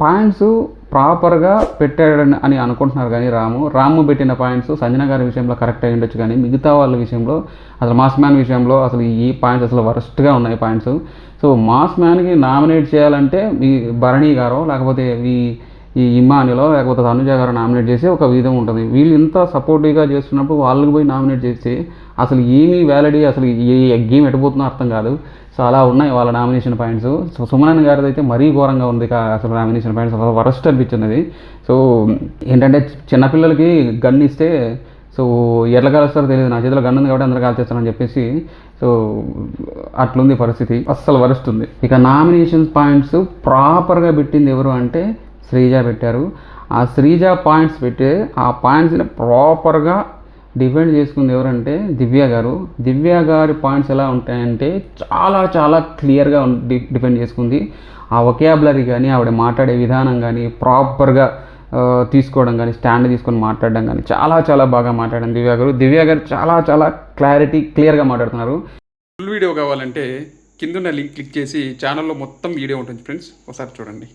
Points ప్రాపర్గా పెట్టాడని అని అనుకుంటున్నారు కానీ రాము పెట్టిన పాయింట్స్ సంజన గారి విషయంలో కరెక్ట్ అయ్యి ఉండొచ్చు, కానీ మిగతా వాళ్ళ విషయంలో అసలు మాస్ మ్యాన్ విషయంలో అసలు ఈ పాయింట్స్ అసలు వరస్ట్గా ఉన్నాయి పాయింట్స్. సో మాస్ మ్యాన్కి నామినేట్ చేయాలంటే ఈ భరణి గారో లేకపోతే ఈ ఇమ్మానిలో లేకపోతే తనుజ గారు నామినేట్ చేసి ఒక విధం ఉంటుంది. వీళ్ళు ఇంత సపోర్టివ్గా చేస్తున్నప్పుడు వాళ్ళకి పోయి నామినేట్ చేసి అసలు ఏమీ వ్యాలిడీ, అసలు ఏ గేమ్ ఎటుపోతుందో అర్థం కాదు. సో అలా ఉన్నాయి వాళ్ళ నామినేషన్ పాయింట్స్. సో సుమన్ గారిది అయితే మరీ ఘోరంగా ఉంది అసలు నామినేషన్ పాయింట్స్, అసలు వరస్ట్ అనిపించింది. సో ఏంటంటే చిన్నపిల్లలకి గన్ ఇస్తే సో ఎట్లా కలుస్తారో తెలియదు, నా చేతిలో గన్ ఉంది కాబట్టి అందరూ కాల్చేస్తానని చెప్పేసి సో అట్లుంది పరిస్థితి, అస్సలు వరస్ట్ ఉంది. ఇక నామినేషన్ పాయింట్స్ ప్రాపర్గా పెట్టింది ఎవరు అంటే శ్రీజ పెట్టారు. ఆ శ్రీజ పాయింట్స్ పెట్టి ఆ పాయింట్స్ని ప్రాపర్గా డిఫెండ్ చేసుకుంది ఎవరంటే దివ్య గారు. దివ్య గారి పాయింట్స్ ఎలా ఉంటాయంటే చాలా చాలా క్లియర్గా డిఫెండ్ చేసుకుంది. ఆ వొకాబులరీ కానీ ఆవిడ మాట్లాడే విధానం కానీ ప్రాపర్గా తీసుకోవడం కానీ స్టాండ్ తీసుకొని మాట్లాడడం కానీ చాలా చాలా బాగా మాట్లాడారు దివ్య గారు చాలా చాలా క్లియర్గా మాట్లాడుతున్నారు. ఫుల్ వీడియో కావాలంటే కింద లింక్ క్లిక్ చేసి ఛానల్లో మొత్తం వీడియో ఉంటుంది ఫ్రెండ్స్, ఒకసారి చూడండి.